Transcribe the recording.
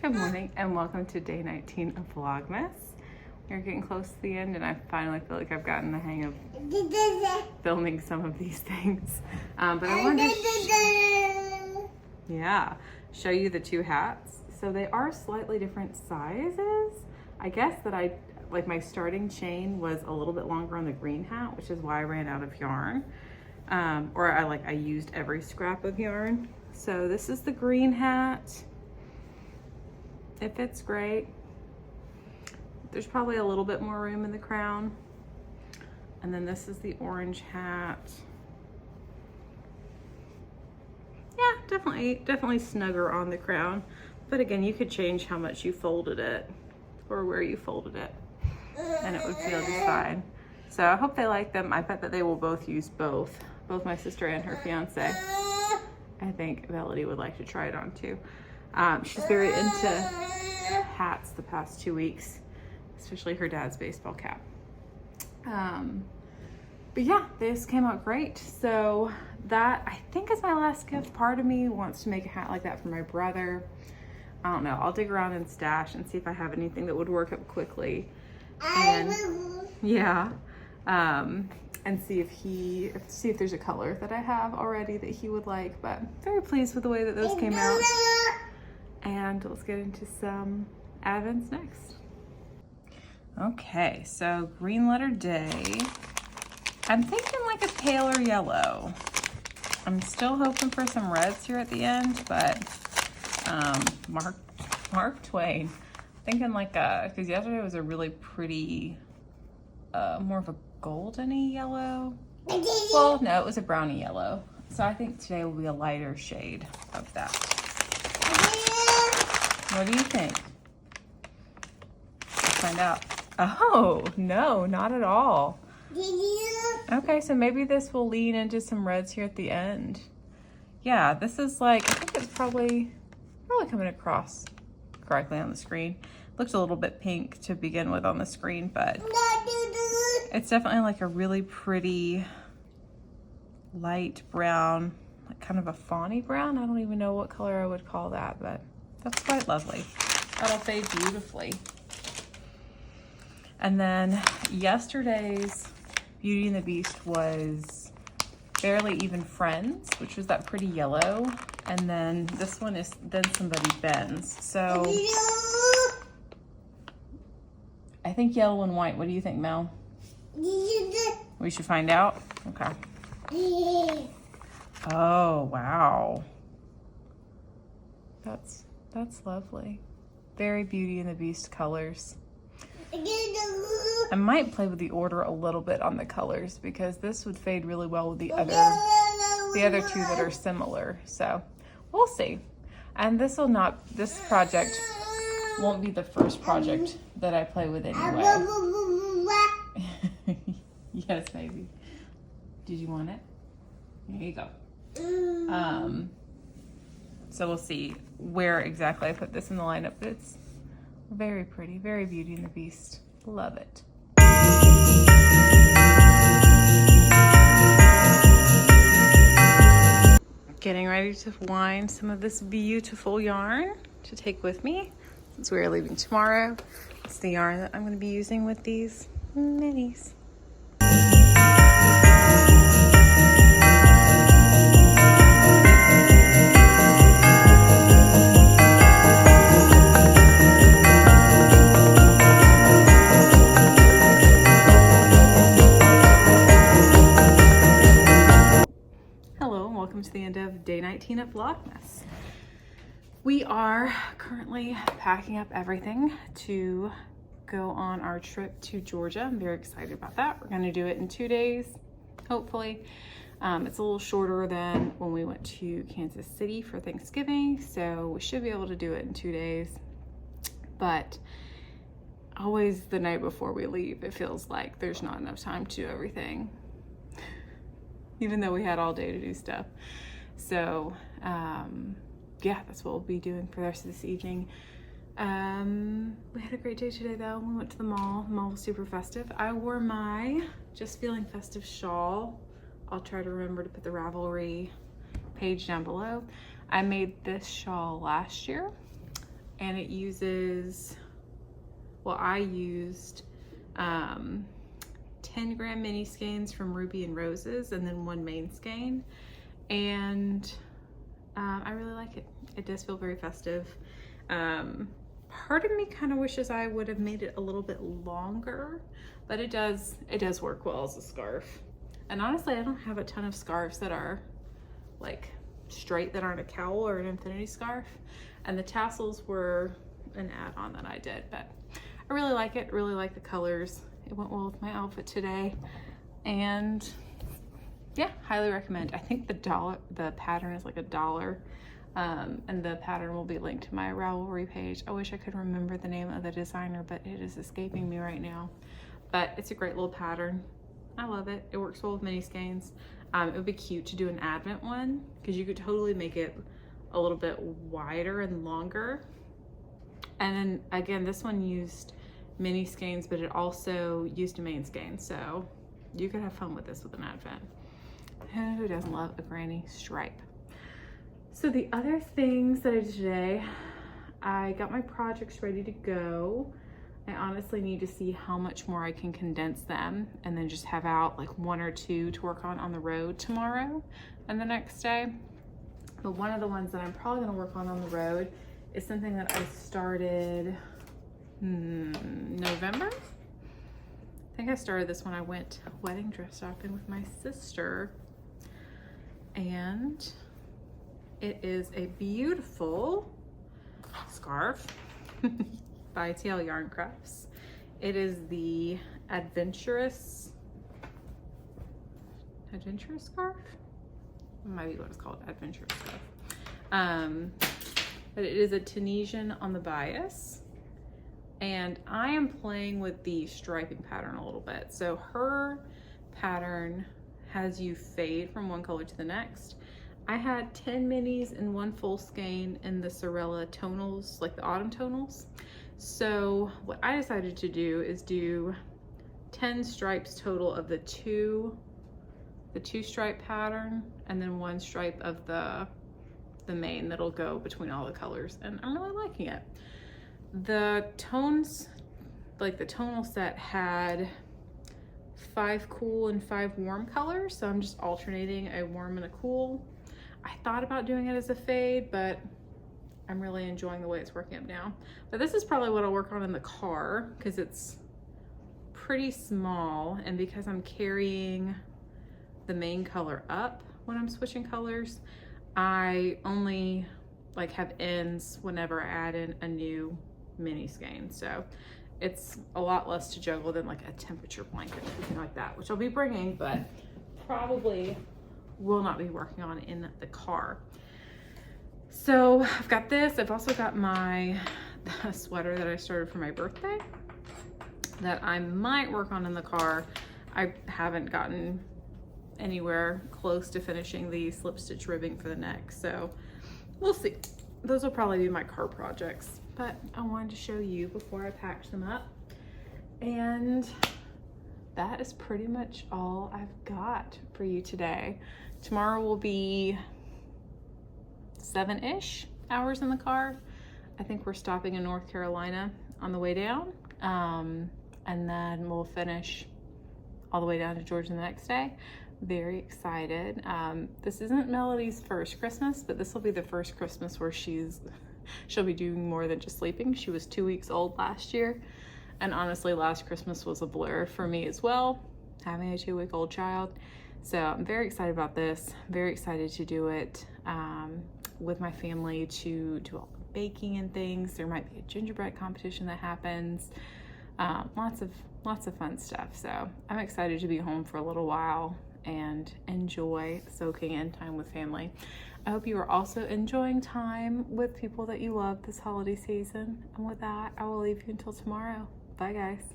Good morning and welcome to day 19 of Vlogmas. We're getting close to the end and I finally feel like I've gotten the hang of filming some of these things. But I wanted to show you the two hats. So they are slightly different sizes. I guess that my starting chain was a little bit longer on the green hat, which is why I ran out of yarn. I used every scrap of yarn. So this is the green hat. It fits great. There's probably a little bit more room in the crown. And then this is the orange hat. Yeah, definitely snugger on the crown. But again, you could change how much you folded it or where you folded it, and it would feel just fine. So I hope they like them. I bet that they will both use both my sister and her fiance. I think Melody would like to try it on too. She's very into hats the past 2 weeks, especially her dad's baseball cap. But yeah, this came out great. So that I think is my last gift. Part of me wants to make a hat like that for my brother. I don't know. I'll dig around and stash and see if I have anything that would work up quickly. And and see if there's a color that I have already that he would like. But very pleased with the way that those came out. And let's get into some advents next. Okay, so green letter day. I'm thinking like a paler yellow. I'm still hoping for some reds here at the end, but Mark Twain. Thinking like because yesterday was a really pretty, more of a goldeny yellow. Well, no, it was a browny yellow. So I think today will be a lighter shade of that. What do you think? Let's find out. Oh, no, not at all. Okay, so maybe this will lean into some reds here at the end. Yeah, this is like, I think it's probably coming across correctly on the screen. Looks a little bit pink to begin with on the screen, but it's definitely like a really pretty light brown, like kind of a fawny brown. I don't even know what color I would call that, but that's quite lovely. That'll fade beautifully. And then yesterday's Beauty and the Beast was Barely Even Friends, which was that pretty yellow. And then this one is Then Somebody Bends. So I think yellow and white. What do you think, Mel? We should find out? Okay. Oh, wow. That's lovely. Very Beauty and the Beast colors. I might play with the order a little bit on the colors because this would fade really well with the other two that are similar. So we'll see. And this project won't be the first project that I play with anyway. Yes, baby. Did you want it? Here you go. So we'll see where exactly I put this in the lineup. But it's very pretty, very Beauty and the Beast. Love it. Getting ready to wind some of this beautiful yarn to take with me since we are leaving tomorrow. It's the yarn that I'm going to be using with these minis. To the end of day 19 of Vlogmas. We are currently packing up everything to go on our trip to Georgia. I'm very excited about that. We're going to do it in 2 days, hopefully. It's a little shorter than when we went to Kansas City for Thanksgiving, so we should be able to do it in 2 days. But always the night before we leave, it feels like there's not enough time to do everything, even though we had all day to do stuff. So yeah, that's what we'll be doing for the rest of this evening. We had a great day today though. We went to the mall. The mall was super festive. I wore my Just Feeling Festive shawl. I'll try to remember to put the Ravelry page down below. I made this shawl last year and it uses, well, I used 10-gram mini skeins from Ruby and Roses and then 1 main skein, and I really like it. It does feel very festive. Part of me kind of wishes I would have made it a little bit longer, but it does work well as a scarf. And honestly, I don't have a ton of scarves that are like straight, that aren't a cowl or an infinity scarf, and the tassels were an add-on that I did, but I really like it. Really like the colors. It went well with my outfit today, and yeah, highly recommend. I think the pattern is like $1, and the pattern will be linked to my Ravelry page. I wish I could remember the name of the designer, but it is escaping me right now. But it's a great little pattern. I love it. It works well with mini skeins. It would be cute to do an advent one, because you could totally make it a little bit wider and longer. And then again, this one used mini skeins, but it also used a main skein, so you could have fun with this with an advent. Who doesn't love a granny stripe? So the other things that I did today, I got my projects ready to go. I honestly need to see how much more I can condense them and then just have out like 1 or 2 to work on the road tomorrow and the next day. But one of the ones that I'm probably gonna work on the road is something that I started November. I think I started this when I went wedding dress shopping with my sister, and it is a beautiful scarf by TL Yarn Crafts. It is the adventurous scarf. It might be what it's called, adventurous scarf. But it is a Tunisian on the bias, and I am playing with the striping pattern a little bit. So her pattern has you fade from one color to the next. I had 10 minis and 1 full skein in the Sorella tonals, like the autumn tonals. So what I decided to do is do 10 stripes total of the two stripe pattern, and then 1 stripe of the main that'll go between all the colors, and I'm really liking it. The tones, like the tonal set, had 5 cool and 5 warm colors, so I'm just alternating a warm and a cool. I thought about doing it as a fade, but I'm really enjoying the way it's working up now. But this is probably what I'll work on in the car, because it's pretty small, and because I'm carrying the main color up when I'm switching colors, I only like have ends whenever I add in a new mini skein. So it's a lot less to juggle than like a temperature blanket or something like that, which I'll be bringing, but probably will not be working on in the car. So I've got this. I've also got my sweater that I started for my birthday that I might work on in the car. I haven't gotten anywhere close to finishing the slip stitch ribbing for the neck, so we'll see. Those will probably be my car projects, but I wanted to show you before I packed them up. And that is pretty much all I've got for you today. Tomorrow will be 7-ish hours in the car. I think we're stopping in North Carolina on the way down, and then we'll finish all the way down to Georgia the next day. Very excited. This isn't Melody's first Christmas, but this will be the first Christmas where she'll be doing more than just sleeping. She was 2 weeks old last year, and honestly last Christmas was a blur for me as well, having a 2-week-old child. So I'm very excited about this. Very excited to do it with my family, to do all the baking and things. There might be a gingerbread competition that happens. Lots of fun stuff. So I'm excited to be home for a little while and enjoy soaking in time with family. I hope you are also enjoying time with people that you love this holiday season. And with that, I will leave you until tomorrow. Bye, guys.